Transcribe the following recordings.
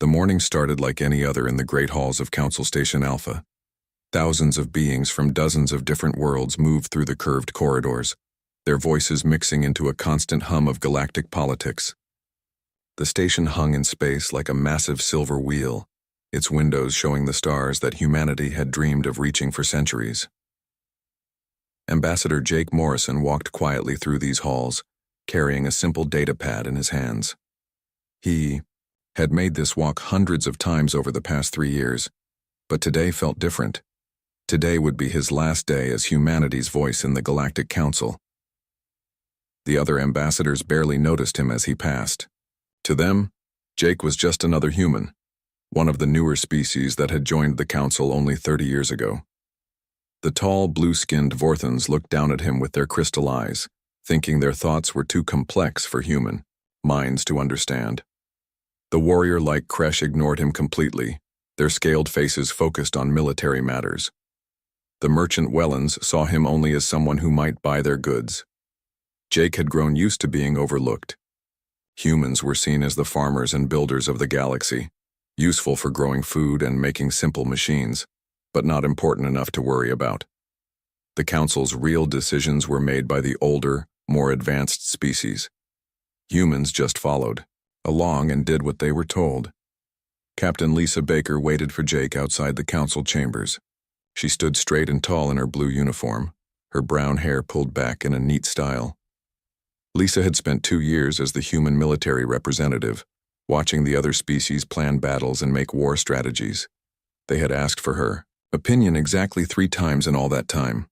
The morning started like any other in the great halls of Council Station Alpha. Thousands of beings from dozens of different worlds moved through the curved corridors, their voices mixing into a constant hum of galactic politics. The station hung in space like a massive silver wheel, its windows showing the stars that humanity had dreamed of reaching for centuries. Ambassador Jake Morrison walked quietly through these halls, carrying a simple data pad in his hands. He had made this walk hundreds of times over the past 3 years, but today felt different. Today would be his last day as humanity's voice in the Galactic Council. The other ambassadors barely noticed him as he passed. To them, Jake was just another human, one of the newer species that had joined the Council only 30 years ago. The tall, blue-skinned Vorthans looked down at him with their crystal eyes, thinking their thoughts were too complex for human minds to understand. The warrior-like Kresh ignored him completely, their scaled faces focused on military matters. The merchant Wellens saw him only as someone who might buy their goods. Jake had grown used to being overlooked. Humans were seen as the farmers and builders of the galaxy, useful for growing food and making simple machines, but not important enough to worry about. The Council's real decisions were made by the older, more advanced species. Humans just followed along and did what they were told. Captain Lisa Baker waited for Jake outside the council chambers. She stood straight and tall in her blue uniform, her brown hair pulled back in a neat style. Lisa had spent 2 years as the human military representative, watching the other species plan battles and make war strategies. They had asked for her opinion exactly 3 times in all that time.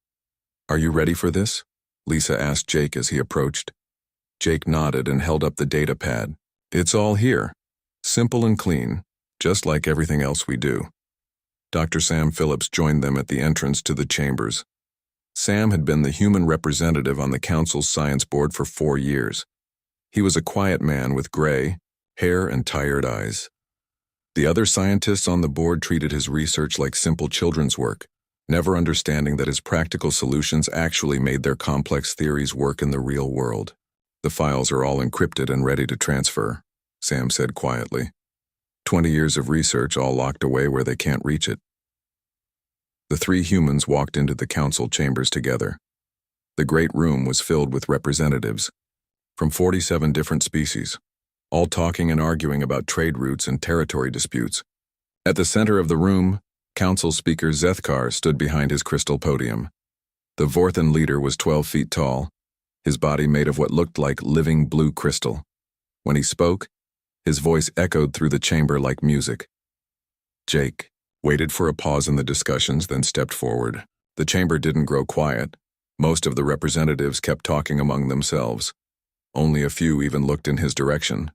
"Are you ready for this?" Lisa asked Jake as he approached. Jake nodded and held up the data pad. "It's all here. Simple and clean, just like everything else we do." Dr. Sam Phillips joined them at the entrance to the chambers. Sam had been the human representative on the Council's science board for 4 years. He was a quiet man with gray hair and tired eyes. The other scientists on the board treated his research like simple children's work, never understanding that his practical solutions actually made their complex theories work in the real world. "The files are all encrypted and ready to transfer," Sam said quietly. 20 years of research all locked away where they can't reach it. The 3 humans walked into the council chambers together. The great room was filled with representatives from 47 different species, all talking and arguing about trade routes and territory disputes. At the center of the room, Council Speaker Zethkar stood behind his crystal podium. The Vorthan leader was 12 feet tall, his body made of what looked like living blue crystal. When he spoke, his voice echoed through the chamber like music. Jake waited for a pause in the discussions, then stepped forward. The chamber didn't grow quiet. Most of the representatives kept talking among themselves. Only a few even looked in his direction.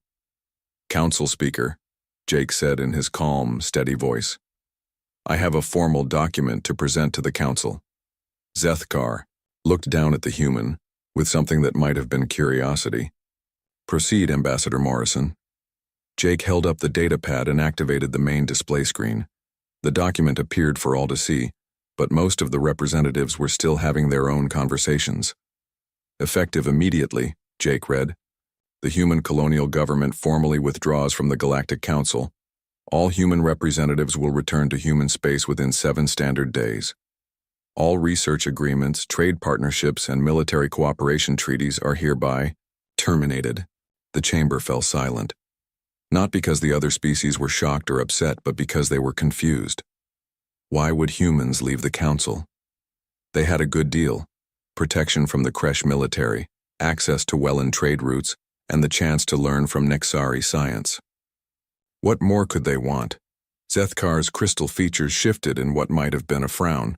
"Council Speaker," Jake said in his calm, steady voice, "I have a formal document to present to the Council." Zethkar looked down at the human with something that might have been curiosity. "Proceed, Ambassador Morrison." Jake held up the data pad and activated the main display screen. The document appeared for all to see, but most of the representatives were still having their own conversations. "Effective immediately," Jake read. "The human colonial government formally withdraws from the Galactic Council. All human representatives will return to human space within 7 standard days. All research agreements, trade partnerships, and military cooperation treaties are hereby terminated." The chamber fell silent. Not because the other species were shocked or upset, but because they were confused. Why would humans leave the Council? They had a good deal: protection from the Kresh military, access to Welland trade routes, and the chance to learn from Nexari science. What more could they want? Zethkar's crystal features shifted in what might have been a frown.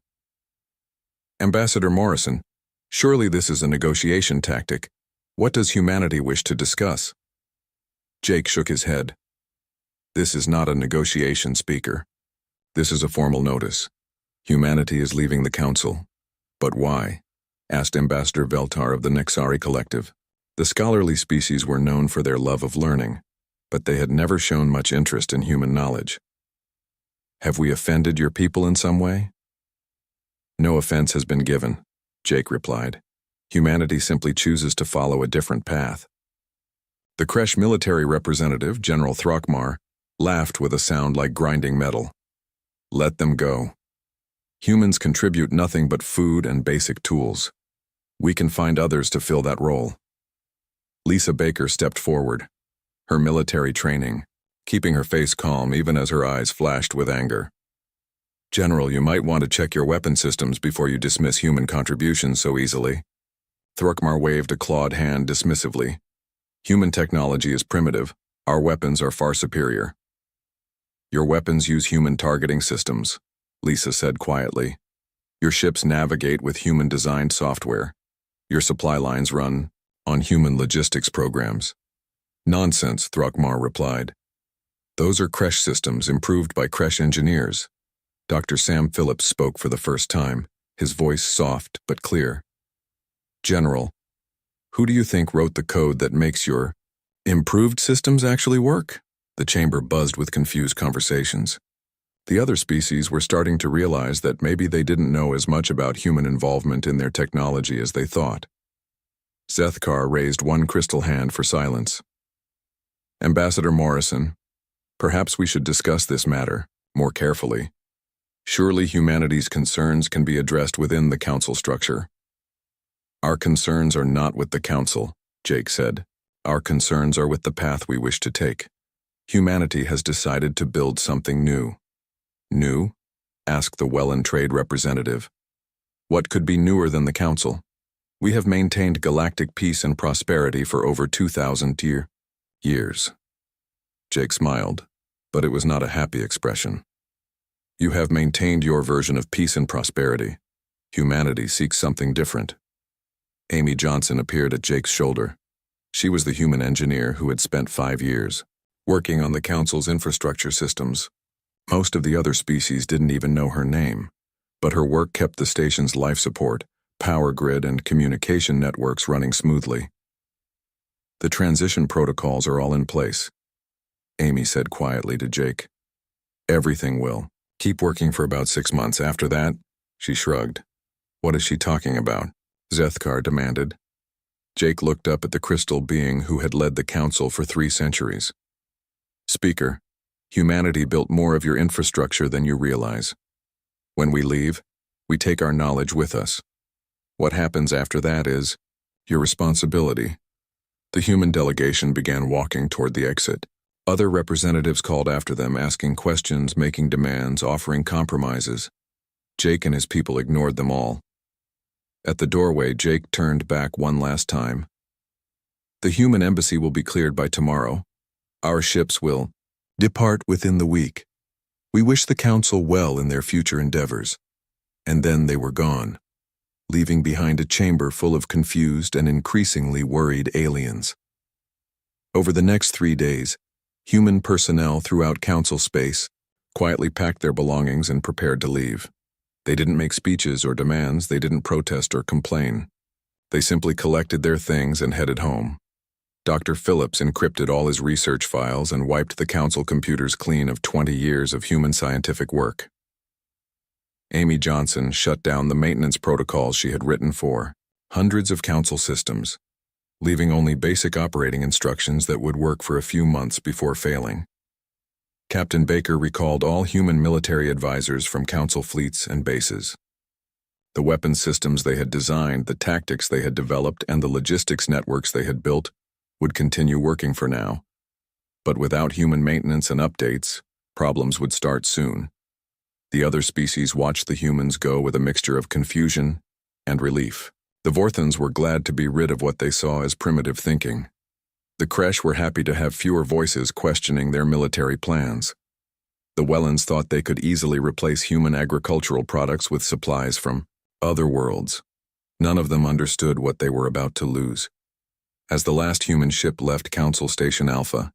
"Ambassador Morrison, surely this is a negotiation tactic. What does humanity wish to discuss?" Jake shook his head. "This is not a negotiation, Speaker. This is a formal notice. Humanity is leaving the Council." "But why?" asked Ambassador Veltar of the Nexari Collective. The scholarly species were known for their love of learning, but they had never shown much interest in human knowledge. "Have we offended your people in some way?" "No offense has been given," Jake replied. "Humanity simply chooses to follow a different path." The Kresh military representative, General Throckmar, laughed with a sound like grinding metal. Let them go. Humans contribute nothing but food and basic tools. We can find others to fill that role. Lisa Baker stepped forward, her military training, keeping her face calm even as her eyes flashed with anger. General, you might want to check your weapon systems before you dismiss human contributions so easily. Throckmar waved a clawed hand dismissively. Human technology is primitive. Our weapons are far superior. Your weapons use human targeting systems, Lisa said quietly. Your ships navigate with human-designed software. Your supply lines run on human logistics programs. Nonsense, Throckmar replied. Those are Kresh systems improved by Kresh engineers. Dr. Sam Phillips spoke for the first time, his voice soft but clear. General, who do you think wrote the code that makes your improved systems actually work? The chamber buzzed with confused conversations. The other species were starting to realize that maybe they didn't know as much about human involvement in their technology as they thought. Zethkar raised one crystal hand for silence. Ambassador Morrison, perhaps we should discuss this matter more carefully. Surely humanity's concerns can be addressed within the council structure. Our concerns are not with the council, Jake said. Our concerns are with the path we wish to take. Humanity has decided to build something new. New? Asked the Welland trade representative. What could be newer than the council? We have maintained galactic peace and prosperity for over 2,000 years. Jake smiled, but it was not a happy expression. You have maintained your version of peace and prosperity. Humanity seeks something different. Amy Johnson appeared at Jake's shoulder. She was the human engineer who had spent 5 years working on the council's infrastructure systems. Most of the other species didn't even know her name, but her work kept the station's life support, power grid, and communication networks running smoothly. The transition protocols are all in place, Amy said quietly to Jake. Everything will. Keep working for about 6 months. After that, she shrugged. What is she talking about? Zethkar demanded. Jake looked up at the crystal being who had led the council for 3 centuries. Speaker, humanity built more of your infrastructure than you realize. When we leave, we take our knowledge with us. What happens after that is your responsibility. The human delegation began walking toward the exit. Other representatives called after them, asking questions, making demands, offering compromises. Jake and his people ignored them all. At the doorway, Jake turned back one last time. The human embassy will be cleared by tomorrow. Our ships will depart within the week. We wish the council well in their future endeavors. And then they were gone, leaving behind a chamber full of confused and increasingly worried aliens. Over the next 3 days, human personnel throughout council space quietly packed their belongings and prepared to leave. They didn't make speeches or demands, they didn't protest or complain. They simply collected their things and headed home. Dr. Phillips encrypted all his research files and wiped the council computers clean of 20 years of human scientific work. Amy Johnson shut down the maintenance protocols she had written for hundreds of council systems, leaving only basic operating instructions that would work for a few months before failing. Captain Baker recalled all human military advisors from council fleets and bases. The weapon systems they had designed, the tactics they had developed, and the logistics networks they had built would continue working for now. But without human maintenance and updates, problems would start soon. The other species watched the humans go with a mixture of confusion and relief. The Vorthans were glad to be rid of what they saw as primitive thinking. The Kresh were happy to have fewer voices questioning their military plans. The Wellands thought they could easily replace human agricultural products with supplies from other worlds. None of them understood what they were about to lose. As the last human ship left Council Station Alpha,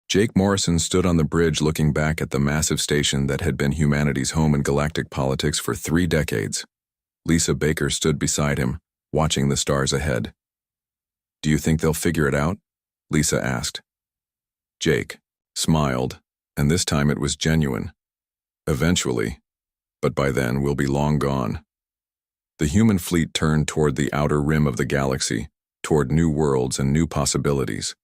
Jake Morrison stood on the bridge looking back at the massive station that had been humanity's home in galactic politics for 3 decades. Lisa Baker stood beside him, watching the stars ahead. Do you think they'll figure it out? Lisa asked. Jake smiled, and this time it was genuine. Eventually, but by then we'll be long gone. The human fleet turned toward the outer rim of the galaxy, toward new worlds and new possibilities.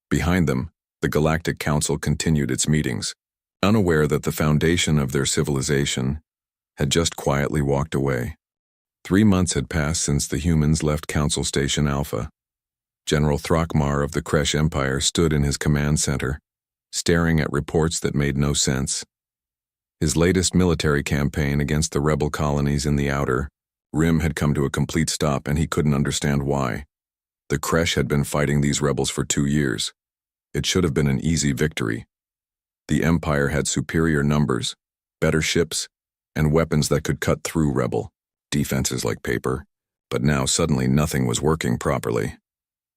Behind them, The Galactic Council continued its meetings, unaware that the foundation of their civilization had just quietly walked away. 3 months had passed since the humans left Council Station Alpha. General Throckmar of the Kresh Empire stood in his command center, staring at reports that made no sense. His latest military campaign against the rebel colonies in the Outer Rim had come to a complete stop, and he couldn't understand why. The Kresh had been fighting these rebels for 2 years. It should have been an easy victory. The Empire had superior numbers, better ships, and weapons that could cut through rebel defenses like paper, but now suddenly nothing was working properly.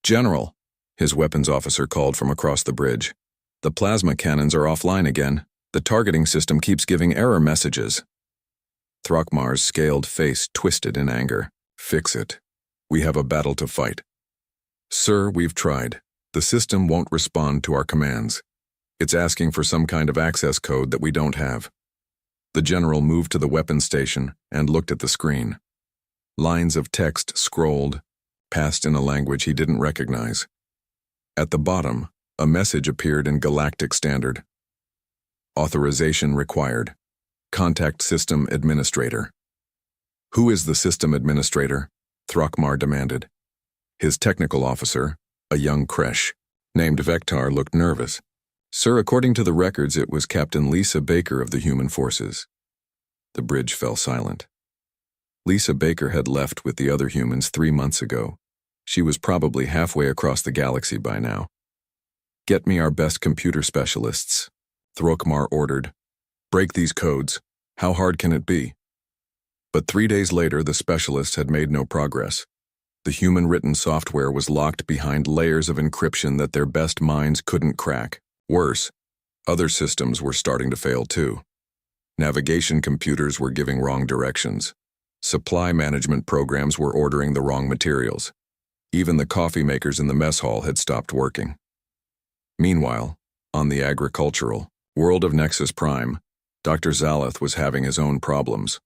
"General," his weapons officer called from across the bridge, "the plasma cannons are offline again. The targeting system keeps giving error messages." Throckmar's scaled face twisted in anger. "Fix it. We have a battle to fight." "Sir, we've tried. The system won't respond to our commands. It's asking for some kind of access code that we don't have." The general moved to the weapons station and looked at the screen. Lines of text scrolled, passed in a language he didn't recognize. At the bottom, a message appeared in Galactic Standard. "Authorization required. Contact System Administrator." "Who is the System Administrator?" Throckmar demanded. His technical officer, a young Kresh, named Vectar, looked nervous. "Sir, according to the records, it was Captain Lisa Baker of the Human Forces." The bridge fell silent. Lisa Baker had left with the other humans 3 months ago. She was probably halfway across the galaxy by now. "Get me our best computer specialists," Throckmar ordered. "Break these codes. How hard can it be?" But 3 days later, the specialists had made no progress. The human-written software was locked behind layers of encryption that their best minds couldn't crack. Worse, other systems were starting to fail too. Navigation computers were giving wrong directions. Supply management programs were ordering the wrong materials. Even the coffee makers in the mess hall had stopped working. Meanwhile, on the agricultural world of Nexus Prime, Dr. Zaleth was having his own problems.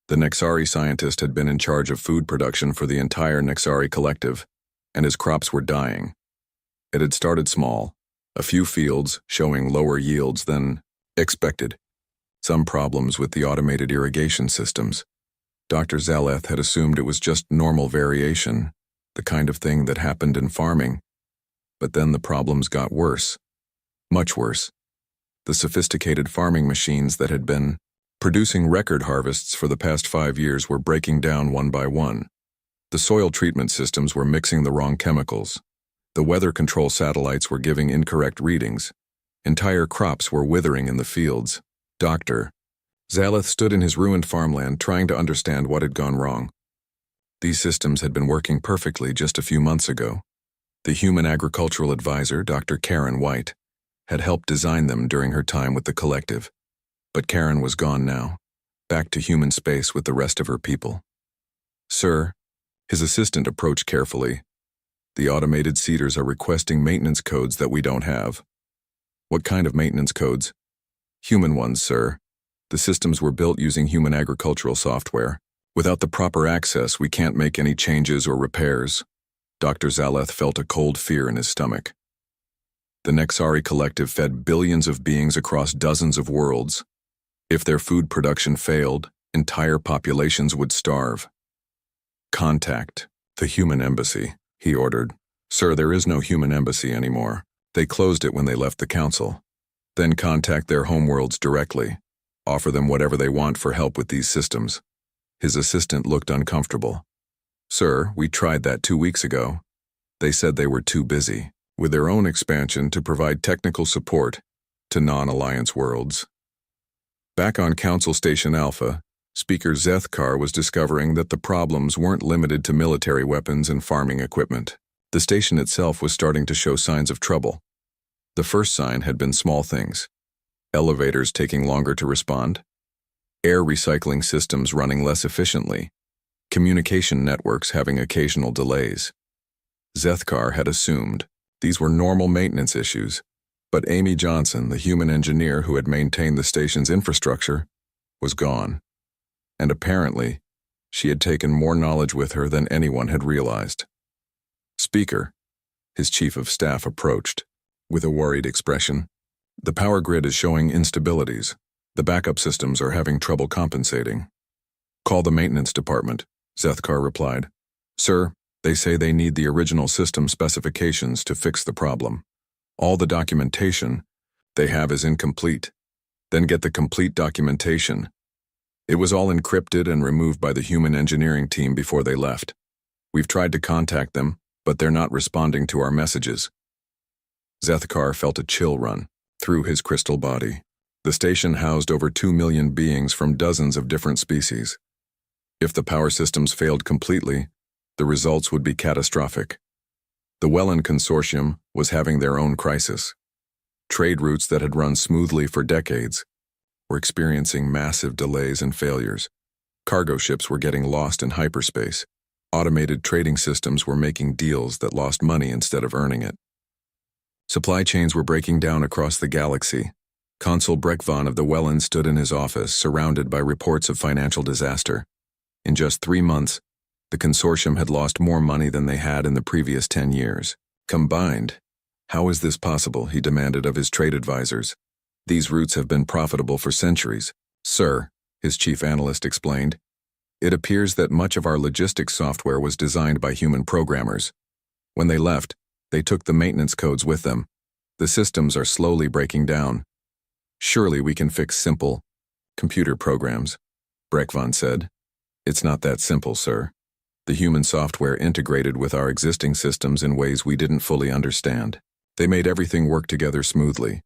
The Nexari scientist had been in charge of food production for the entire Nexari collective, and his crops were dying. It had started small, a few fields showing lower yields than expected. Some problems with the automated irrigation systems. Dr. Zaleth had assumed it was just normal variation, the kind of thing that happened in farming. But then the problems got worse. Much worse. The sophisticated farming machines that had been producing record harvests for the past 5 years were breaking down one by one. The soil treatment systems were mixing the wrong chemicals. The weather control satellites were giving incorrect readings. Entire crops were withering in the fields. Dr. Zaleth stood in his ruined farmland trying to understand what had gone wrong. These systems had been working perfectly just a few months ago. The human agricultural advisor, Dr. Karen White, had helped design them during her time with the collective. But Karen was gone now, back to human space with the rest of her people. "Sir," his assistant approached carefully, "the automated seeders are requesting maintenance codes that we don't have." "What kind of maintenance codes?" "Human ones, sir. The systems were built using human agricultural software. Without the proper access, we can't make any changes or repairs." Dr. Zaleth felt a cold fear in his stomach. The Nexari collective fed billions of beings across dozens of worlds. If their food production failed, entire populations would starve. "Contact the human embassy," he ordered. "Sir, there is no human embassy anymore. They closed it when they left the council. Then contact their homeworlds directly. Offer them whatever they want for help with these systems." His assistant looked uncomfortable. "Sir, we tried that 2 weeks ago. They said they were too busy with their own expansion to provide technical support to non-alliance worlds." Back on Council Station Alpha, Speaker Zethkar was discovering that the problems weren't limited to military weapons and farming equipment. The station itself was starting to show signs of trouble. The first sign had been small things. Elevators taking longer to respond, air recycling systems running less efficiently, communication networks having occasional delays. Zethkar had assumed these were normal maintenance issues, but Amy Johnson, the human engineer who had maintained the station's infrastructure, was gone. And apparently, she had taken more knowledge with her than anyone had realized. "Speaker," his chief of staff approached. with a worried expression. The power grid is showing instabilities. The backup systems are having trouble compensating. Call the maintenance department, Zethkar replied. Sir, they say they need the original system specifications to fix the problem. All the documentation they have is incomplete. Then get the complete documentation. It was all encrypted and removed by the human engineering team before they left. We've tried to contact them, but they're not responding to our messages. Zethkar felt a chill run through his crystal body. The station housed over 2 million beings from dozens of different species. If the power systems failed completely, the results would be catastrophic. The Welland Consortium was having their own crisis. Trade routes that had run smoothly for decades were experiencing massive delays and failures. Cargo ships were getting lost in hyperspace. Automated trading systems were making deals that lost money instead of earning it. Supply chains were breaking down across the galaxy. Consul Brekvan of the Welland stood in his office, surrounded by reports of financial disaster. In just 3 months, the consortium had lost more money than they had in the previous 10 years. Combined, how is this possible? He demanded of his trade advisors. These routes have been profitable for centuries. Sir, his chief analyst explained, it appears that much of our logistics software was designed by human programmers. When they left, they took the maintenance codes with them. The systems are slowly breaking down. Surely we can fix simple computer programs, Brekvan said. It's not that simple, sir. The human software integrated with our existing systems in ways we didn't fully understand. They made everything work together smoothly.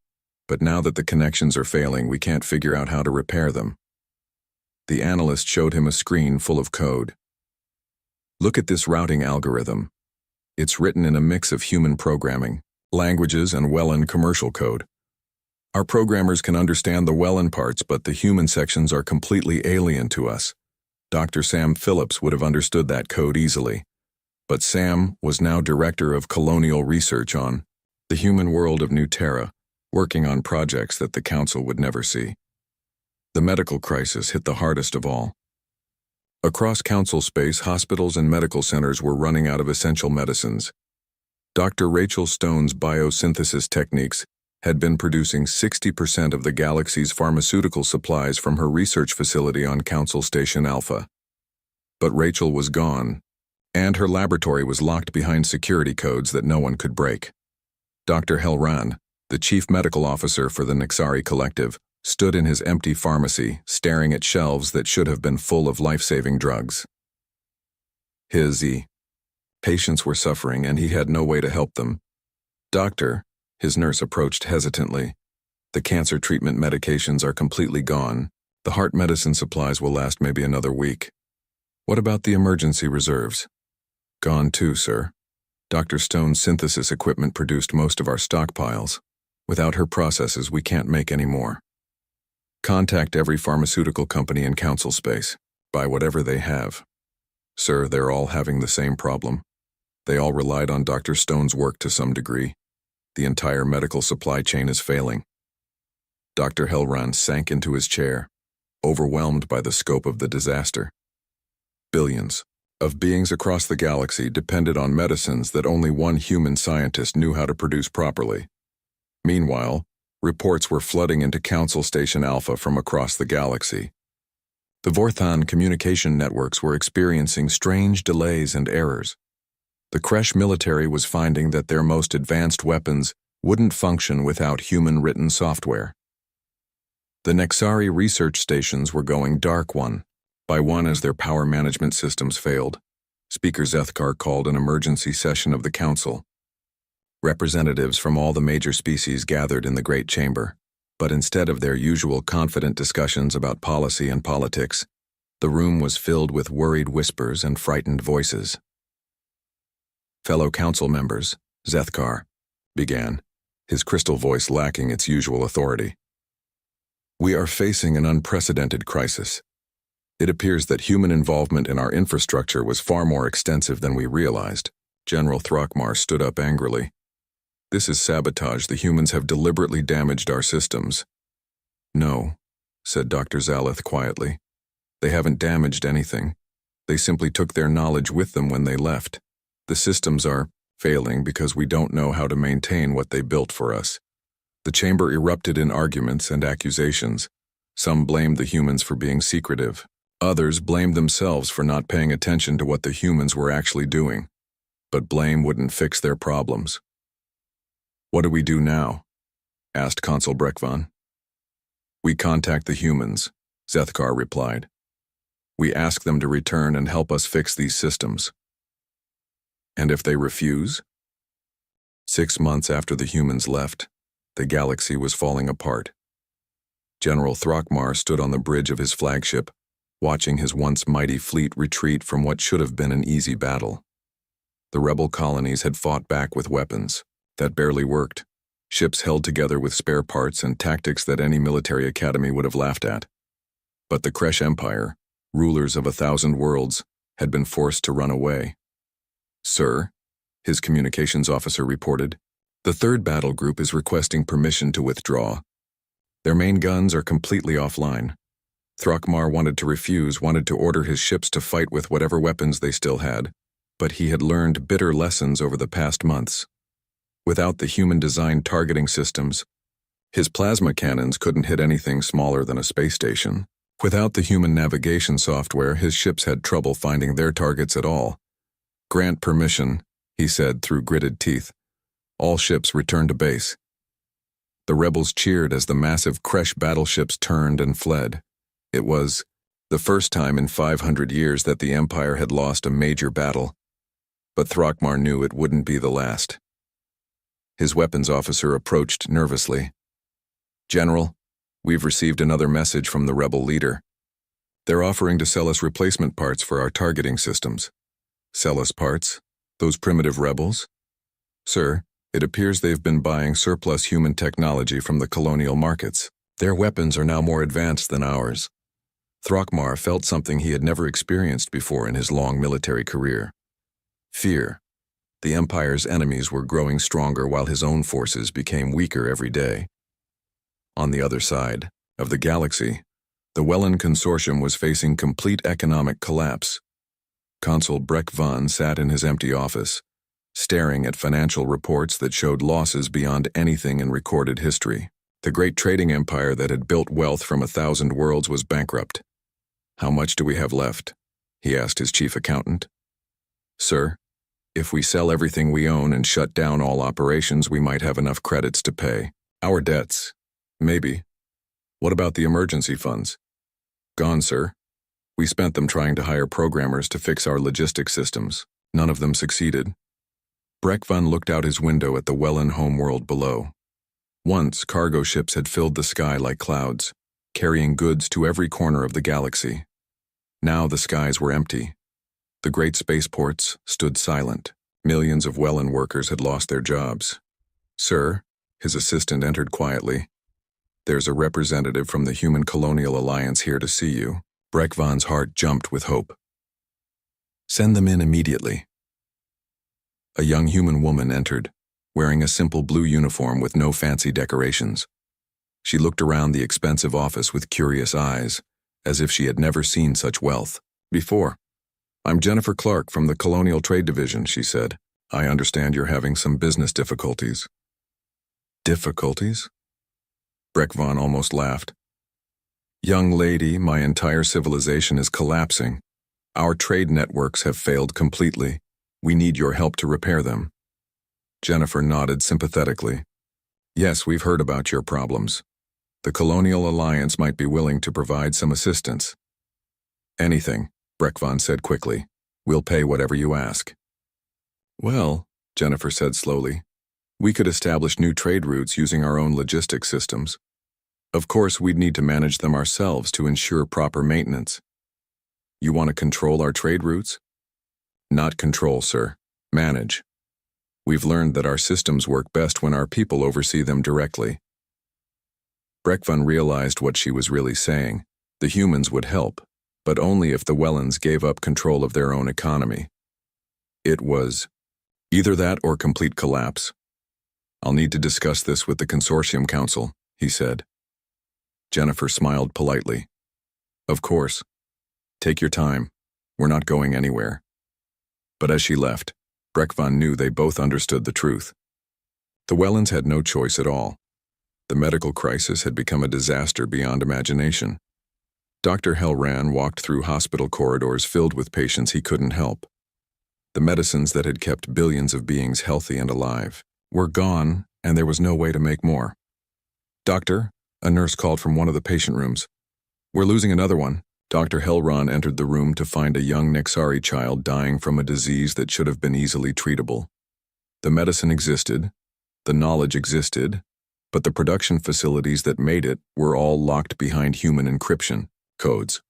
But now that the connections are failing, we can't figure out how to repair them. The analyst showed him a screen full of code. Look at this routing algorithm. It's written in a mix of human programming, languages, and Welland commercial code. Our programmers can understand the Welland parts, but the human sections are completely alien to us. Dr. Sam Phillips would have understood that code easily. But Sam was now director of colonial research on the human world of New Terra, working on projects that the Council would never see. The medical crisis hit the hardest of all. Across Council space, hospitals and medical centers were running out of essential medicines. Dr. Rachel Stone's biosynthesis techniques had been producing 60% of the galaxy's pharmaceutical supplies from her research facility on Council Station Alpha. But Rachel was gone, and her laboratory was locked behind security codes that no one could break. Dr. Helran, the chief medical officer for the Nixari Collective, stood in his empty pharmacy, staring at shelves that should have been full of life-saving drugs. His patients were suffering, and he had no way to help them. Doctor, his nurse approached hesitantly. The cancer treatment medications are completely gone. The heart medicine supplies will last maybe another week. What about the emergency reserves? Gone too, sir. Dr. Stone's synthesis equipment produced most of our stockpiles. Without her processes, we can't make any more. Contact every pharmaceutical company in Council space. Buy whatever they have. Sir, they're all having the same problem. They all relied on Dr. Stone's work to some degree. The entire medical supply chain is failing. Dr. Helran sank into his chair, overwhelmed by the scope of the disaster. Billions of beings across the galaxy depended on medicines that only one human scientist knew how to produce properly. Meanwhile, reports were flooding into Council Station Alpha from across the galaxy. The Vorthan communication networks were experiencing strange delays and errors. The Kresh military was finding that their most advanced weapons wouldn't function without human-written software. The Nexari research stations were going dark one by one as their power management systems failed. Speaker Zethkar called an emergency session of the Council. Representatives from all the major species gathered in the Great Chamber, but instead of their usual confident discussions about policy and politics, the room was filled with worried whispers and frightened voices. Fellow council members, Zethkar began, his crystal voice lacking its usual authority. We are facing an unprecedented crisis. It appears that human involvement in our infrastructure was far more extensive than we realized. General Throckmar stood up angrily. This is sabotage. The humans have deliberately damaged our systems. No, said Dr. Zalith quietly. They haven't damaged anything. They simply took their knowledge with them when they left. The systems are failing because we don't know how to maintain what they built for us. The chamber erupted in arguments and accusations. Some blamed the humans for being secretive. Others blamed themselves for not paying attention to what the humans were actually doing. But blame wouldn't fix their problems. "What do we do now?" asked Consul Brekvan. "We contact the humans," Zethkar replied. "We ask them to return and help us fix these systems." "And if they refuse?" 6 months after the humans left, the galaxy was falling apart. General Throckmar stood on the bridge of his flagship, watching his once mighty fleet retreat from what should have been an easy battle. The rebel colonies had fought back with weapons that barely worked, ships held together with spare parts and tactics that any military academy would have laughed at. But the Kresh Empire, rulers of 1,000 worlds, had been forced to run away. "Sir," his communications officer reported, "the third battle group is requesting permission to withdraw. Their main guns are completely offline. Throckmar wanted to order his ships to fight with whatever weapons they still had, but he had learned bitter lessons over the past months. Without the human-designed targeting systems, his plasma cannons couldn't hit anything smaller than a space station. Without the human navigation software, his ships had trouble finding their targets at all. Grant permission," he said through gritted teeth. "All ships return to base." The rebels cheered as the massive Kresh battleships turned and fled. It was the first time in 500 years that the Empire had lost a major battle, but Throckmar knew it wouldn't be the last. His weapons officer approached nervously. "General, we've received another message from the rebel leader. They're offering to sell us replacement parts for our targeting systems." "Sell us parts? Those primitive rebels?" "Sir, it appears they've been buying surplus human technology from the colonial markets. Their weapons are now more advanced than ours." Throckmar felt something he had never experienced before in his long military career. Fear. The Empire's enemies were growing stronger while his own forces became weaker every day. On the other side of the galaxy, the Wellen Consortium was facing complete economic collapse. Consul Brekvan sat in his empty office, staring at financial reports that showed losses beyond anything in recorded history. The great trading empire that had built wealth from 1,000 worlds was bankrupt. "How much do we have left?" he asked his chief accountant. "Sir, if we sell everything we own and shut down all operations, we might have enough credits to pay our debts. Maybe. What about the emergency funds?" "Gone, sir. We spent them trying to hire programmers to fix our logistics systems. None of them succeeded." Brekvan looked out his window at the Wellen homeworld below. Once, cargo ships had filled the sky like clouds, carrying goods to every corner of the galaxy. Now the skies were empty. The great spaceports stood silent. Millions of Wellen workers had lost their jobs. "Sir," his assistant entered quietly, "there's a representative from the Human Colonial Alliance here to see you." Brekvan's heart jumped with hope. "Send them in immediately." A young human woman entered, wearing a simple blue uniform with no fancy decorations. She looked around the expensive office with curious eyes, as if she had never seen such wealth before. "I'm Jennifer Clark from the Colonial Trade Division," she said. "I understand you're having some business difficulties." "Difficulties?" Brekvan almost laughed. "Young lady, my entire civilization is collapsing. Our trade networks have failed completely. We need your help to repair them." Jennifer nodded sympathetically. "Yes, we've heard about your problems. The Colonial Alliance might be willing to provide some assistance." "Anything," Brekvan said quickly. "We'll pay whatever you ask." "Well," Jennifer said slowly, "we could establish new trade routes using our own logistics systems. Of course, we'd need to manage them ourselves to ensure proper maintenance." "You want to control our trade routes?" "Not control, sir. Manage. We've learned that our systems work best when our people oversee them directly." Brekvan realized what she was really saying. The humans would help, but only if the Wellens gave up control of their own economy. It was either that or complete collapse. "I'll need to discuss this with the Consortium Council," he said. Jennifer smiled politely. "Of course. Take your time. We're not going anywhere." But as she left, Breckvan knew they both understood the truth. The Wellens had no choice at all. The medical crisis had become a disaster beyond imagination. Dr. Hellran walked through hospital corridors filled with patients he couldn't help. The medicines that had kept billions of beings healthy and alive were gone, and there was no way to make more. "Doctor," a nurse called from one of the patient rooms. "We're losing another one." Dr. Hellran entered the room to find a young Nexari child dying from a disease that should have been easily treatable. The medicine existed, the knowledge existed, but the production facilities that made it were all locked behind human encryption codes.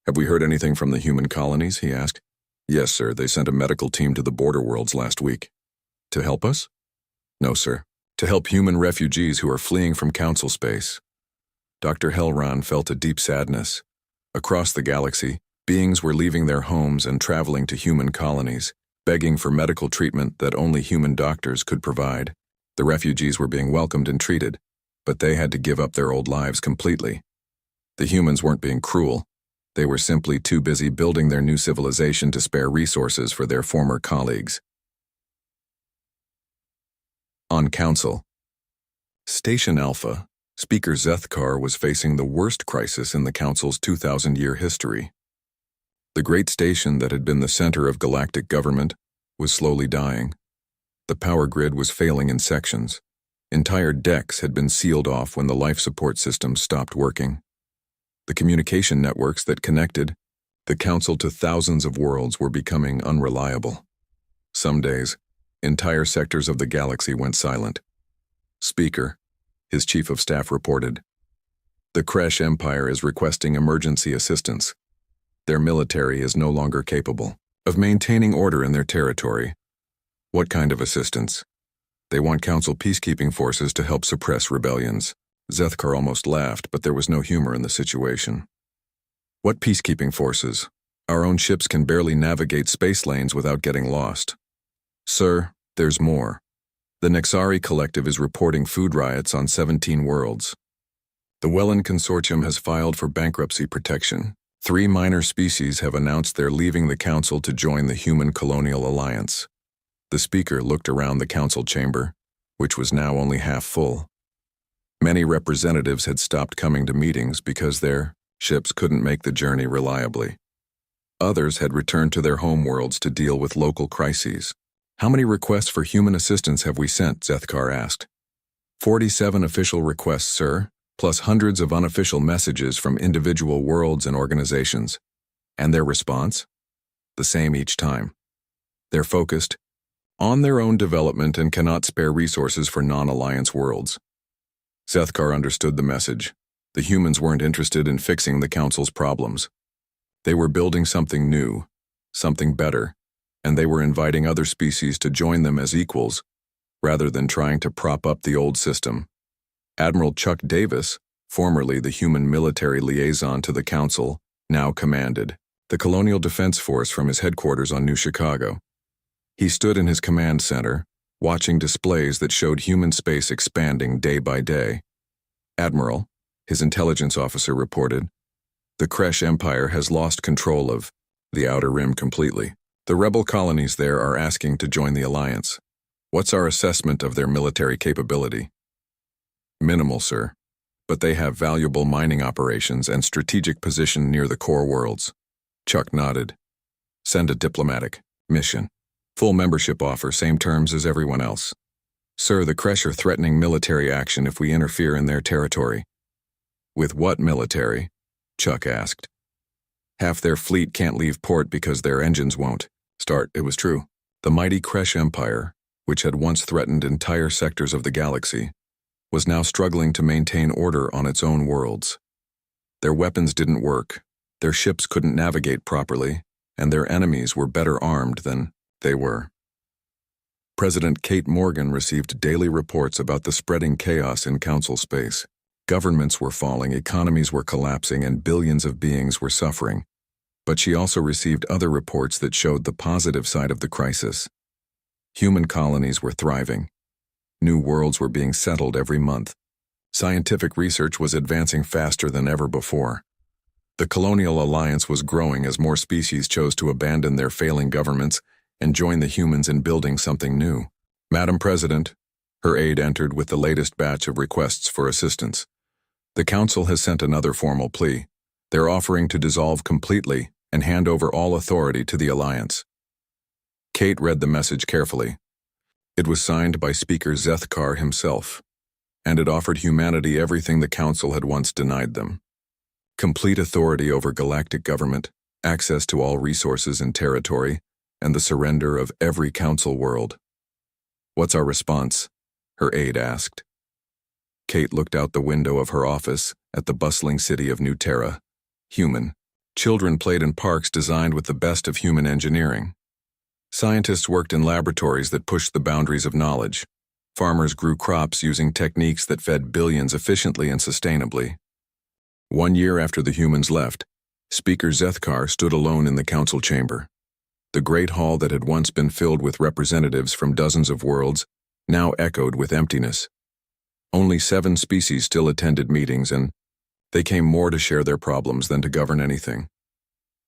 "Have we heard anything from the human colonies?" he asked. "Yes, sir. They sent a medical team to the border worlds last week." "To help us?" "No, sir. To help human refugees who are fleeing from council space." Dr. Hellran felt a deep sadness. Across the galaxy, beings were leaving their homes and traveling to human colonies, begging for medical treatment that only human doctors could provide. The refugees were being welcomed and treated, but they had to give up their old lives completely. The humans weren't being cruel. They were simply too busy building their new civilization to spare resources for their former colleagues. On Council. Station Alpha, Speaker Zethkar was facing the worst crisis in the Council's 2,000-year history. The great station that had been the center of galactic government was slowly dying. The power grid was failing in sections. Entire decks had been sealed off when the life support system stopped working. The communication networks that connected the Council to thousands of worlds were becoming unreliable. Some days, entire sectors of the galaxy went silent. "Speaker," his chief of staff reported, "the Kresh Empire is requesting emergency assistance. Their military is no longer capable of maintaining order in their territory." "What kind of assistance?" "They want Council peacekeeping forces to help suppress rebellions." Zethkar almost laughed, but there was no humor in the situation. "What peacekeeping forces? Our own ships can barely navigate space lanes without getting lost." "Sir, there's more. The Nexari Collective is reporting food riots on 17 worlds. The Wellen Consortium has filed for bankruptcy protection. 3 minor species have announced they're leaving the Council to join the Human Colonial Alliance." The speaker looked around the Council chamber, which was now only half full. Many representatives had stopped coming to meetings because their ships couldn't make the journey reliably. Others had returned to their home worlds to deal with local crises. "How many requests for human assistance have we sent?" Zethkar asked. 47 official requests, sir, plus hundreds of unofficial messages from individual worlds and organizations. And their response? The same each time. They're focused on their own development and cannot spare resources for non-alliance worlds. Zethkar understood the message. The humans weren't interested in fixing the Council's problems. They were building something new, something better, and they were inviting other species to join them as equals, rather than trying to prop up the old system. Admiral Chuck Davis, formerly the human military liaison to the Council, now commanded the Colonial Defense Force from his headquarters on New Chicago. He stood in his command center, watching displays that showed human space expanding day by day. "Admiral," his intelligence officer reported, "the Kresh Empire has lost control of the Outer Rim completely. The rebel colonies there are asking to join the Alliance. What's our assessment of their military capability?" "Minimal, sir, but they have valuable mining operations and strategic position near the core worlds." Chuck nodded. "Send a diplomatic mission. Full membership offer, same terms as everyone else." "Sir, the Kresh are threatening military action if we interfere in their territory." "With what military?" Chuck asked. "Half their fleet can't leave port because their engines won't start." It was true. The mighty Kresh Empire, which had once threatened entire sectors of the galaxy, was now struggling to maintain order on its own worlds. Their weapons didn't work, their ships couldn't navigate properly, and their enemies were better armed than they were. President Kate Morgan received daily reports about the spreading chaos in Council space. Governments were falling, economies were collapsing, and billions of beings were suffering. But she also received other reports that showed the positive side of the crisis. Human colonies were thriving. New worlds were being settled every month. Scientific research was advancing faster than ever before. The Colonial Alliance was growing as more species chose to abandon their failing governments and join the humans in building something new. Madam President, her aide entered with the latest batch of requests for assistance. The Council has sent another formal plea. They're offering to dissolve completely and hand over all authority to the Alliance. Kate read the message carefully. It was signed by Speaker Zethkar himself, and it offered humanity everything the Council had once denied them. Complete authority over galactic government, access to all resources and territory, and the surrender of every Council world. "What's our response?" her aide asked. Kate looked out the window of her office at the bustling city of New Terra. Human. Children played in parks designed with the best of human engineering. Scientists worked in laboratories that pushed the boundaries of knowledge. Farmers grew crops using techniques that fed billions efficiently and sustainably. 1 year after the humans left, Speaker Zethkar stood alone in the council chamber. The great hall that had once been filled with representatives from dozens of worlds now echoed with emptiness. Only 7 species still attended meetings, and they came more to share their problems than to govern anything.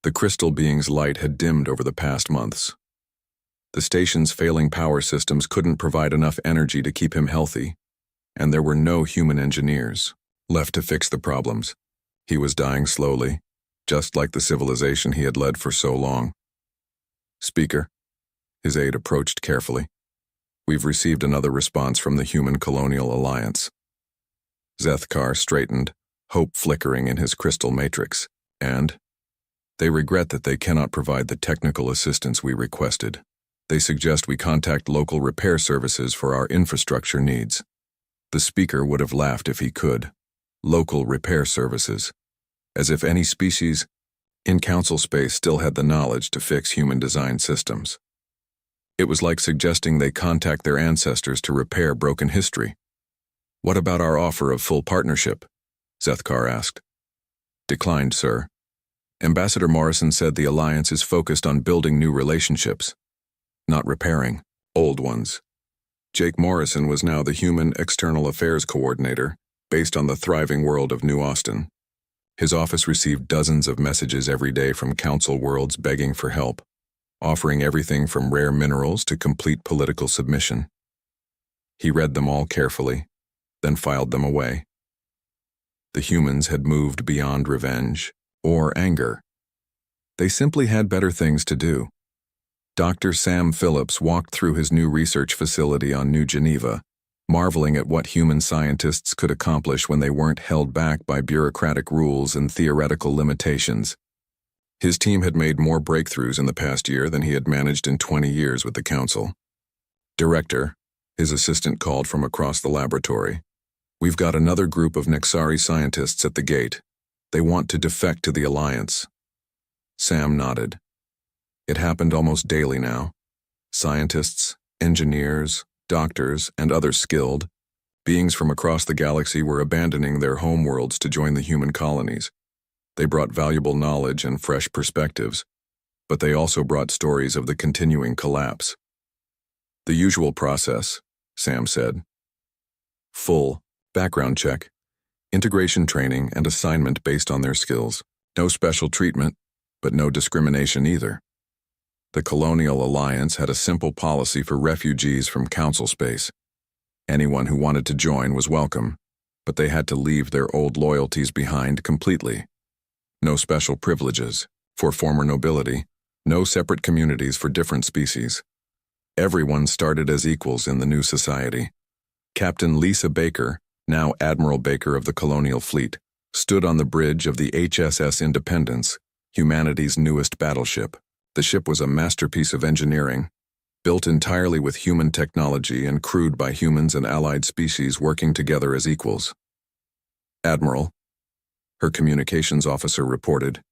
The crystal being's light had dimmed over the past months. The station's failing power systems couldn't provide enough energy to keep him healthy, and there were no human engineers left to fix the problems. He was dying slowly, just like the civilization he had led for so long. "Speaker," his aide approached carefully, "we've received another response from the Human Colonial Alliance." Zethkar straightened, hope flickering in his crystal matrix, and they regret that they cannot provide the technical assistance we requested. They suggest we contact local repair services for our infrastructure needs. The speaker would have laughed if he could. Local repair services. As if any species in council space still had the knowledge to fix human-designed systems. It was like suggesting they contact their ancestors to repair broken history. "What about our offer of full partnership?" Zethkar asked. "Declined, sir. Ambassador Morrison said the Alliance is focused on building new relationships, not repairing old ones." Jake Morrison was now the Human External Affairs Coordinator, based on the thriving world of New Austin. His office received dozens of messages every day from council worlds begging for help, offering everything from rare minerals to complete political submission. He read them all carefully, then filed them away. The humans had moved beyond revenge or anger. They simply had better things to do. Dr. Sam Phillips walked through his new research facility on New Geneva, marveling at what human scientists could accomplish when they weren't held back by bureaucratic rules and theoretical limitations. His team had made more breakthroughs in the past year than he had managed in 20 years with the council. "Director," his assistant called from across the laboratory, "we've got another group of Nexari scientists at the gate. They want to defect to the Alliance." Sam nodded. It happened almost daily now. Scientists, engineers, doctors, and other skilled beings from across the galaxy were abandoning their homeworlds to join the human colonies. They brought valuable knowledge and fresh perspectives, but they also brought stories of the continuing collapse. "The usual process," Sam said. "Full background check, integration training, and assignment based on their skills. No special treatment, but no discrimination either." The Colonial Alliance had a simple policy for refugees from council space. Anyone who wanted to join was welcome, but they had to leave their old loyalties behind completely. No special privileges for former nobility, no separate communities for different species. Everyone started as equals in the new society. Captain Lisa Baker, now Admiral Baker of the Colonial Fleet, stood on the bridge of the HSS Independence, humanity's newest battleship. The ship was a masterpiece of engineering, built entirely with human technology and crewed by humans and allied species working together as equals. "Admiral," her communications officer reported,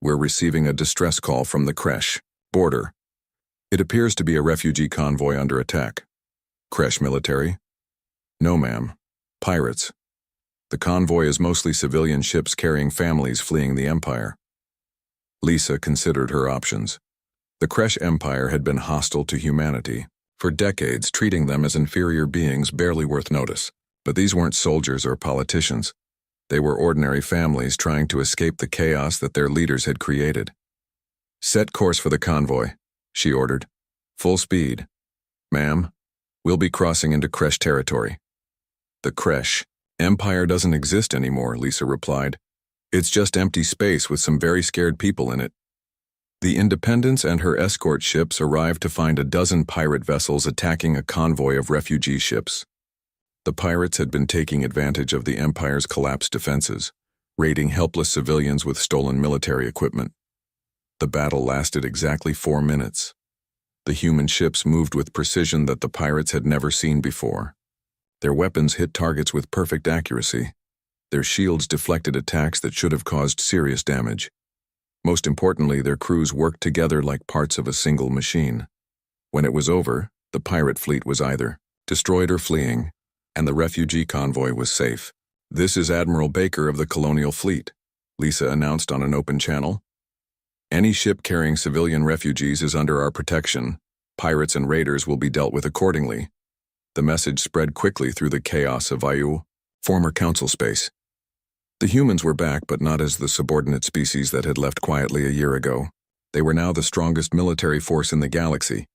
"we're receiving a distress call from the Kresh border. It appears to be a refugee convoy under attack." "Kresh military?" "No, ma'am. Pirates. The convoy is mostly civilian ships carrying families fleeing the Empire." Lisa considered her options. The Kresh Empire had been hostile to humanity for decades, treating them as inferior beings barely worth notice. But these weren't soldiers or politicians. They were ordinary families trying to escape the chaos that their leaders had created. "Set course for the convoy," she ordered. Full speed. Ma'am, we'll be crossing into Kresh territory. The Kresh Empire doesn't exist anymore, Lisa replied. It's just empty space with some very scared people in it. The Independence and her escort ships arrived to find a dozen pirate vessels attacking a convoy of refugee ships. The pirates had been taking advantage of the Empire's collapsed defenses, raiding helpless civilians with stolen military equipment. The battle lasted exactly 4 minutes. The human ships moved with precision that the pirates had never seen before. Their weapons hit targets with perfect accuracy. Their shields deflected attacks that should have caused serious damage. Most importantly, their crews worked together like parts of a single machine. When it was over, the pirate fleet was either destroyed or fleeing, and the refugee convoy was safe. "This is Admiral Baker of the Colonial Fleet," Lisa announced on an open channel. "Any ship carrying civilian refugees is under our protection. Pirates and raiders will be dealt with accordingly." The message spread quickly through the chaos of Vayu, former council space. The humans were back, but not as the subordinate species that had left quietly a year ago. They were now the strongest military force in the galaxy,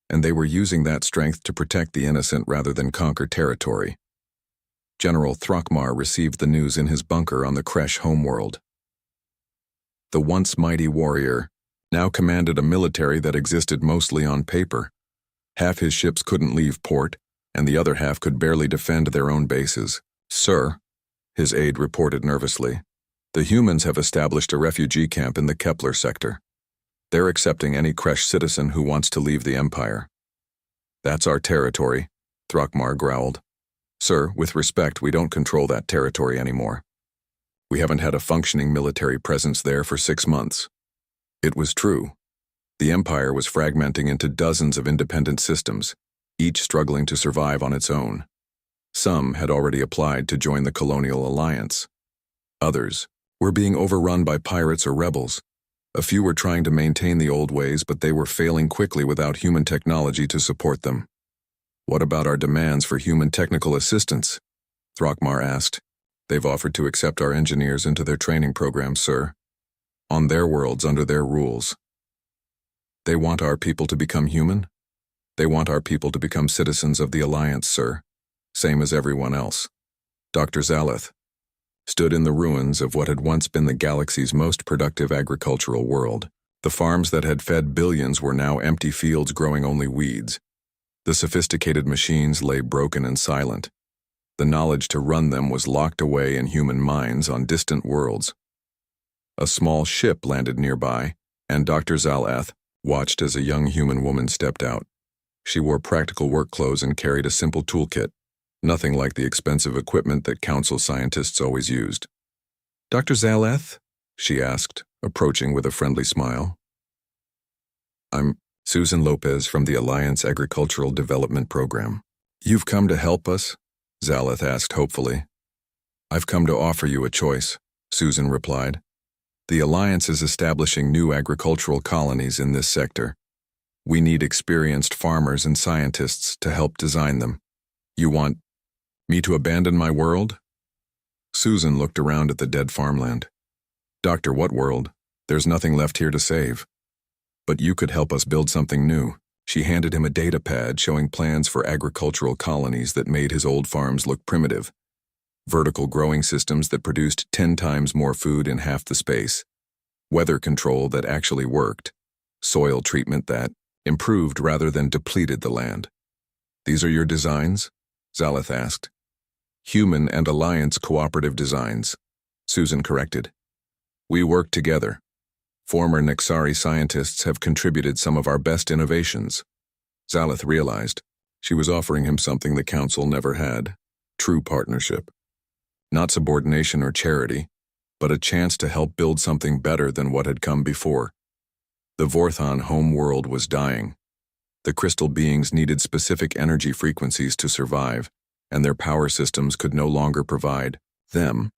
and they were using that strength to protect the innocent rather than conquer territory. General Throckmar received the news in his bunker on the Kresh homeworld. The once mighty warrior now commanded a military that existed mostly on paper. Half his ships couldn't leave port, and the other half could barely defend their own bases. "Sir," his aide reported nervously, "the humans have established a refugee camp in the Kepler sector. They're accepting any Kresh citizen who wants to leave the Empire." "That's our territory," Throckmar growled. "Sir, with respect, we don't control that territory anymore. We haven't had a functioning military presence there for 6 months." It was true. The Empire was fragmenting into dozens of independent systems, each struggling to survive on its own. Some had already applied to join the Colonial Alliance. Others were being overrun by pirates or rebels. A few were trying to maintain the old ways, but they were failing quickly without human technology to support them. "What about our demands for human technical assistance?" Throckmar asked. "They've offered to accept our engineers into their training program, sir. On their worlds, under their rules. They want our people to become human? They want our people to become citizens of the Alliance, sir. Same as everyone else." Dr. Zaleth stood in the ruins of what had once been the galaxy's most productive agricultural world. The farms that had fed billions were now empty fields growing only weeds. The sophisticated machines lay broken and silent. The knowledge to run them was locked away in human minds on distant worlds. A small ship landed nearby, and Dr. Zaleth watched as a young human woman stepped out. She wore practical work clothes and carried a simple toolkit, nothing like the expensive equipment that council scientists always used. "Dr. Zaleth?" she asked, approaching with a friendly smile. "I'm Susan Lopez from the Alliance Agricultural Development Program." "You've come to help us?" Zaleth asked hopefully. "I've come to offer you a choice," Susan replied. "The Alliance is establishing new agricultural colonies in this sector. We need experienced farmers and scientists to help design them. You want me to abandon my world?" Susan looked around at the dead farmland. "Doctor, what world? There's nothing left here to save. But you could help us build something new." She handed him a data pad showing plans for agricultural colonies that made his old farms look primitive. Vertical growing systems that produced 10 times more food in half the space. Weather control that actually worked. Soil treatment that improved rather than depleted the land. "These are your designs?" Zaleth asked. "Human and Alliance cooperative designs," Susan corrected. "We work together. Former Nexari scientists have contributed some of our best innovations." Zaleth realized she was offering him something the Council never had: true partnership. Not subordination or charity, but a chance to help build something better than what had come before. The Vorthon home world was dying. The crystal beings needed specific energy frequencies to survive, and their power systems could no longer provide them.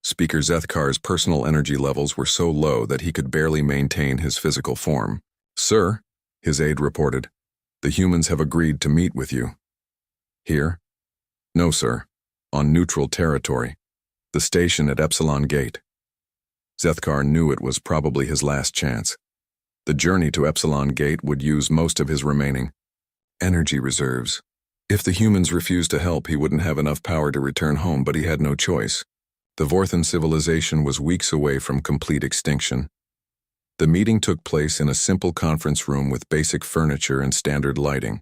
Speaker Zethkar's personal energy levels were so low that he could barely maintain his physical form. "Sir," his aide reported, "the humans have agreed to meet with you." "Here?" "No, sir. On neutral territory. The station at Epsilon Gate." Zethkar knew it was probably his last chance. The journey to Epsilon Gate would use most of his remaining energy reserves. If the humans refused to help, he wouldn't have enough power to return home, but he had no choice. The Vorthan civilization was weeks away from complete extinction. The meeting took place in a simple conference room with basic furniture and standard lighting.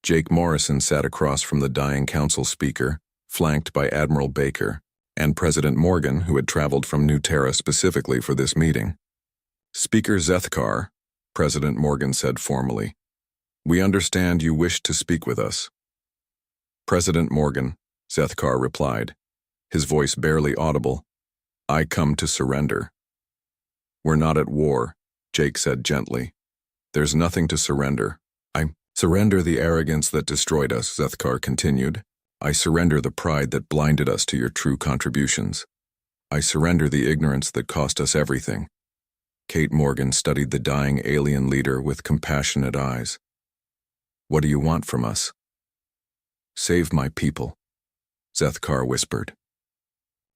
Jake Morrison sat across from the dying council speaker, flanked by Admiral Baker, and President Morgan, who had traveled from New Terra specifically for this meeting. "Speaker Zethkar," President Morgan said formally, "we understand you wish to speak with us." "President Morgan," Zethkar replied, his voice barely audible, "I come to surrender." "We're not at war," Jake said gently. "There's nothing to surrender." "I surrender the arrogance that destroyed us," Zethkar continued. "I surrender the pride that blinded us to your true contributions. I surrender the ignorance that cost us everything." Kate Morgan studied the dying alien leader with compassionate eyes. "What do you want from us?" "Save my people," Zethkar whispered.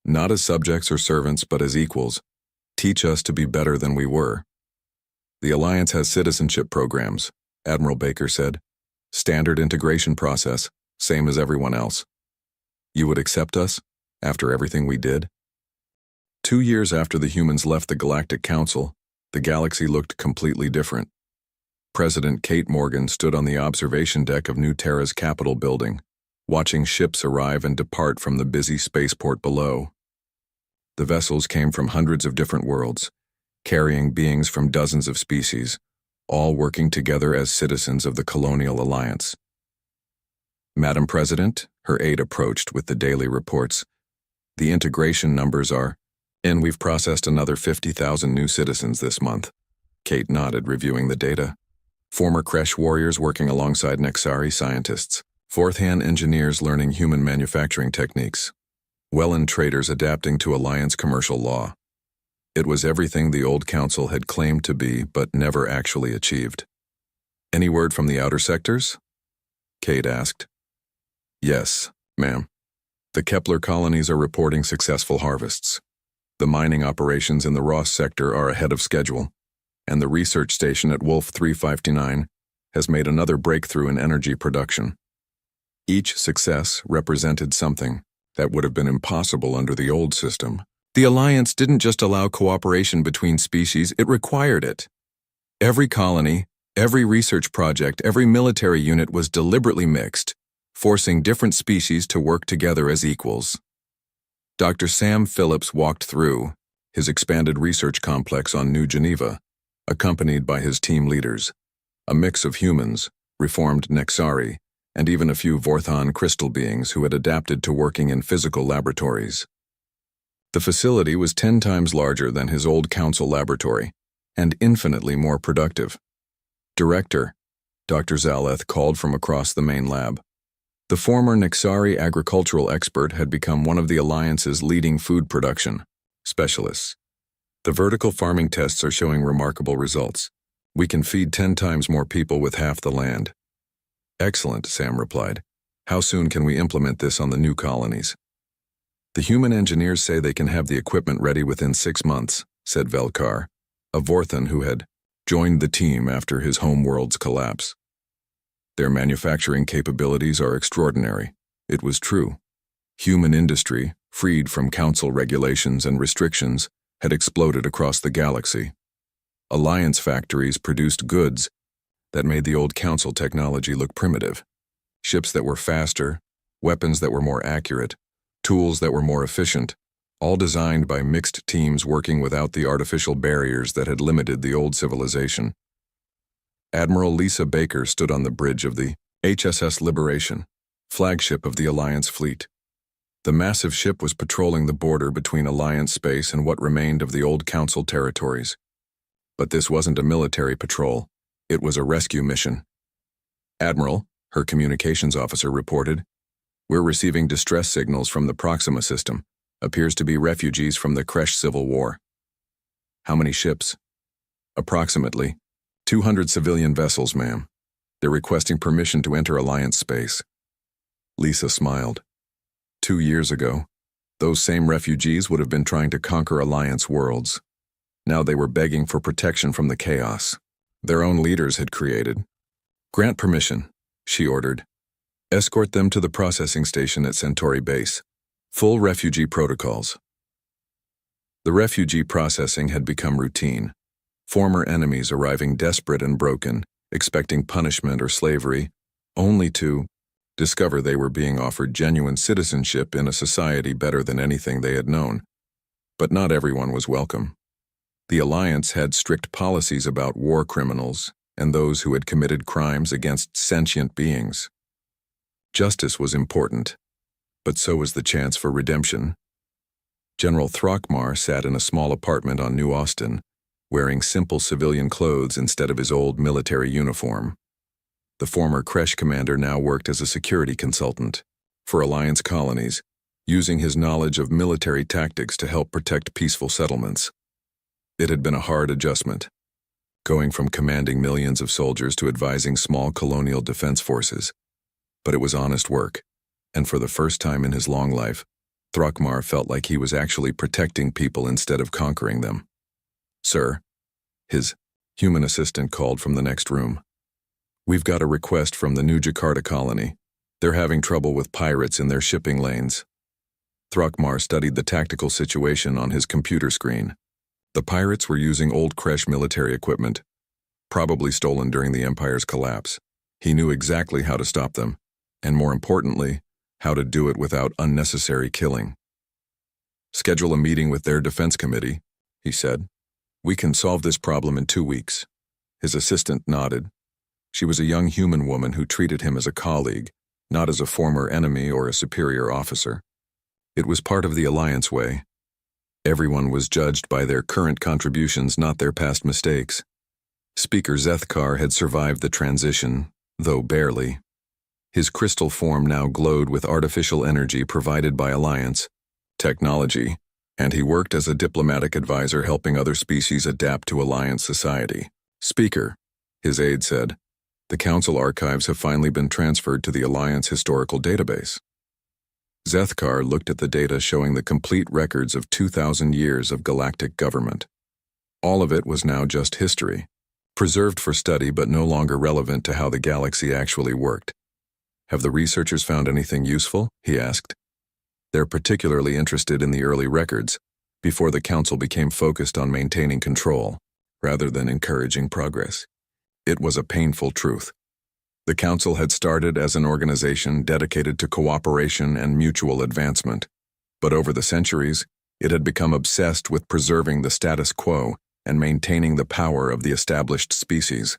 "Not as subjects or servants, but as equals. Teach us to be better than we were." "The Alliance has citizenship programs," Admiral Baker said. "Standard integration process, same as everyone else. You would accept us, after everything we did?" 2 years after the humans left the Galactic Council, the galaxy looked completely different. President Kate Morgan stood on the observation deck of New Terra's Capitol building, watching ships arrive and depart from the busy spaceport below. The vessels came from hundreds of different worlds, carrying beings from dozens of species, all working together as citizens of the Colonial Alliance. "Madam President," her aide approached with the daily reports, "the integration numbers are in. We've processed another 50,000 new citizens this month." Kate nodded, reviewing the data. "Former Kresh warriors working alongside Nexari scientists, fourth-hand engineers learning human manufacturing techniques, Welland traders adapting to Alliance commercial law. It was everything the old council had claimed to be but never actually achieved." "Any word from the outer sectors?" Kate asked. "Yes, ma'am. The Kepler colonies are reporting successful harvests. The mining operations in the Ross sector are ahead of schedule, and the research station at Wolf 359 has made another breakthrough in energy production. Each success represented something that would have been impossible under the old system. The Alliance didn't just allow cooperation between species, it required it. Every colony, every research project, every military unit was deliberately mixed, forcing different species to work together as equals." Dr. Sam Phillips walked through his expanded research complex on New Geneva, accompanied by his team leaders, a mix of humans, reformed Nexari, and even a few Vorthan crystal beings who had adapted to working in physical laboratories. The facility was 10 times larger than his old council laboratory, and infinitely more productive. "Director," Dr. Zaleth called from across the main lab. The former Nexari agricultural expert had become one of the Alliance's leading food production specialists. "The vertical farming tests are showing remarkable results. We can feed 10 times more people with half the land." "Excellent," Sam replied. "How soon can we implement this on the new colonies?" "The human engineers say they can have the equipment ready within 6 months," said Velkar, a Vorthan who had joined the team after his home world's collapse. "Their manufacturing capabilities are extraordinary." It was true. Human industry, freed from council regulations and restrictions, had exploded across the galaxy. Alliance factories produced goods that made the old council technology look primitive. Ships that were faster, weapons that were more accurate, tools that were more efficient, all designed by mixed teams working without the artificial barriers that had limited the old civilization. Admiral Lisa Baker stood on the bridge of the HSS Liberation, flagship of the Alliance fleet. The massive ship was patrolling the border between Alliance space and what remained of the old Council territories. But this wasn't a military patrol, it was a rescue mission. "Admiral," her communications officer reported, "we're receiving distress signals from the Proxima system. Appears to be refugees from the Kresh Civil War." "How many ships?" "Approximately 200 civilian vessels, ma'am. They're requesting permission to enter Alliance space." Lisa smiled. 2 years ago, those same refugees would have been trying to conquer Alliance worlds. Now they were begging for protection from the chaos their own leaders had created. "Grant permission," she ordered. "Escort them to the processing station at Centauri Base. Full refugee protocols." The refugee processing had become routine. Former enemies arriving desperate and broken, expecting punishment or slavery, only to discover they were being offered genuine citizenship in a society better than anything they had known. But not everyone was welcome. The Alliance had strict policies about war criminals and those who had committed crimes against sentient beings. Justice was important, but so was the chance for redemption. General Throckmar sat in a small apartment on New Austin, wearing simple civilian clothes instead of his old military uniform. The former creche commander now worked as a security consultant for Alliance colonies, using his knowledge of military tactics to help protect peaceful settlements. It had been a hard adjustment, going from commanding millions of soldiers to advising small colonial defense forces. But it was honest work, and for the first time in his long life, Throckmar felt like he was actually protecting people instead of conquering them. "Sir," his human assistant called from the next room. "We've got a request from the New Jakarta colony. They're having trouble with pirates in their shipping lanes." Throckmar studied the tactical situation on his computer screen. The pirates were using old creche military equipment, probably stolen during the Empire's collapse. He knew exactly how to stop them, and more importantly, how to do it without unnecessary killing. "Schedule a meeting with their defense committee," he said. "We can solve this problem in 2 weeks." His assistant nodded. She was a young human woman who treated him as a colleague, not as a former enemy or a superior officer. It was part of the Alliance way. Everyone was judged by their current contributions, not their past mistakes. Speaker Zethkar had survived the transition, though barely. His crystal form now glowed with artificial energy provided by Alliance technology, and he worked as a diplomatic advisor helping other species adapt to Alliance society. "Speaker," his aide said, "the Council archives have finally been transferred to the Alliance historical database." Zethkar looked at the data showing the complete records of 2,000 years of galactic government. All of it was now just history, preserved for study but no longer relevant to how the galaxy actually worked. "Have the researchers found anything useful?" he asked. "They're particularly interested in the early records, before the Council became focused on maintaining control, rather than encouraging progress." It was a painful truth. The Council had started as an organization dedicated to cooperation and mutual advancement, but over the centuries, it had become obsessed with preserving the status quo and maintaining the power of the established species.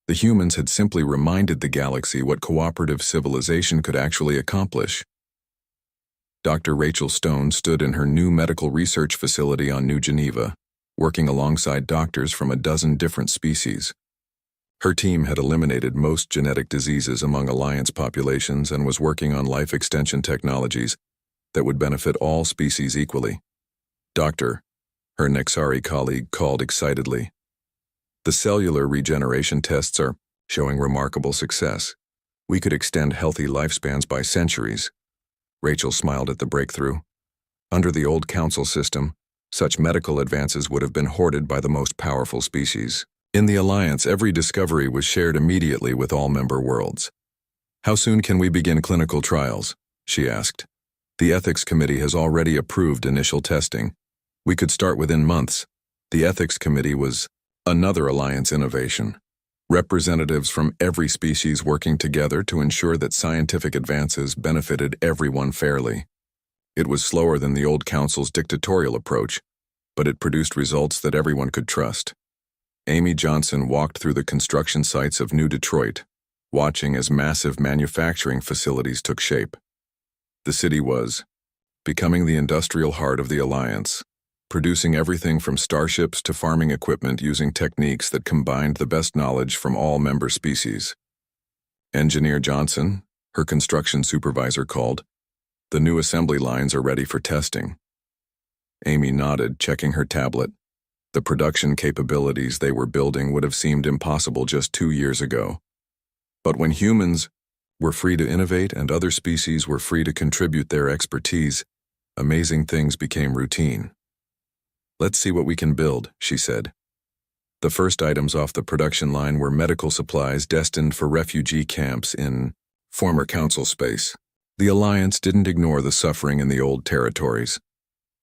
The humans had simply reminded the galaxy what cooperative civilization could actually accomplish. Dr. Rachel Stone stood in her new medical research facility on New Geneva, working alongside doctors from a dozen different species. Her team had eliminated most genetic diseases among Alliance populations and was working on life extension technologies that would benefit all species equally. "Doctor," her Nexari colleague called excitedly, "the cellular regeneration tests are showing remarkable success. We could extend healthy lifespans by centuries." Rachel smiled at the breakthrough. Under the old Council system, such medical advances would have been hoarded by the most powerful species. In the Alliance, every discovery was shared immediately with all member worlds. "How soon can we begin clinical trials?" she asked. "The Ethics Committee has already approved initial testing. We could start within months." The Ethics Committee was another Alliance innovation. Representatives from every species working together to ensure that scientific advances benefited everyone fairly. It was slower than the old Council's dictatorial approach, but it produced results that everyone could trust. Amy Johnson walked through the construction sites of New Detroit, watching as massive manufacturing facilities took shape. The city was becoming the industrial heart of the Alliance, producing everything from starships to farming equipment using techniques that combined the best knowledge from all member species. Engineer Johnson, her construction supervisor, called, "The new assembly lines are ready for testing." Amy nodded, checking her tablet. The production capabilities they were building would have seemed impossible just 2 years ago. But when humans were free to innovate and other species were free to contribute their expertise, amazing things became routine. Let's see what we can build, she said. The first items off the production line were medical supplies destined for refugee camps in former council space. The Alliance didn't ignore the suffering in the old territories.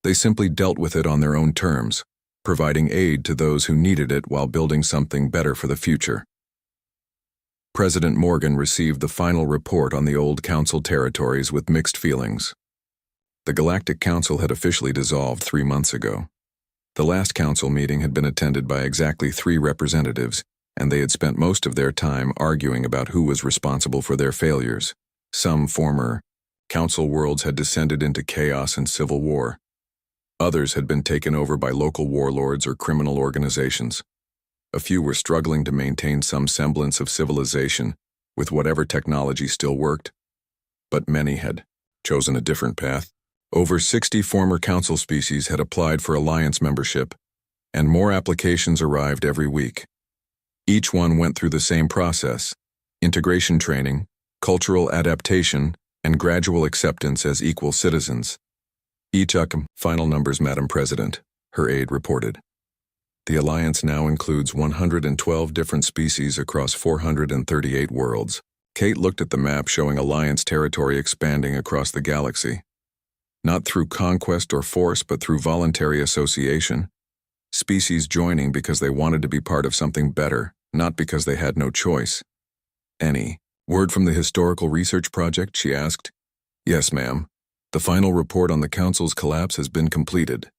They simply dealt with it on their own terms, providing aid to those who needed it while building something better for the future. President Morgan received the final report on the old council territories with mixed feelings. The Galactic Council had officially dissolved 3 months ago. The last council meeting had been attended by exactly 3 representatives, and they had spent most of their time arguing about who was responsible for their failures. Some former council worlds had descended into chaos and civil war. Others had been taken over by local warlords or criminal organizations. A few were struggling to maintain some semblance of civilization with whatever technology still worked, but many had chosen a different path. Over 60 former council species had applied for Alliance membership, and more applications arrived every week. Each one went through the same process: integration training, cultural adaptation, and gradual acceptance as equal citizens. Final numbers, Madam President, her aide reported. The Alliance now includes 112 different species across 438 worlds. Kate looked at the map showing Alliance territory expanding across the galaxy. Not through conquest or force, but through voluntary association. Species joining because they wanted to be part of something better, not because they had no choice. Any word from the Historical Research Project, she asked. Yes, ma'am. The final report on the Council's collapse has been completed.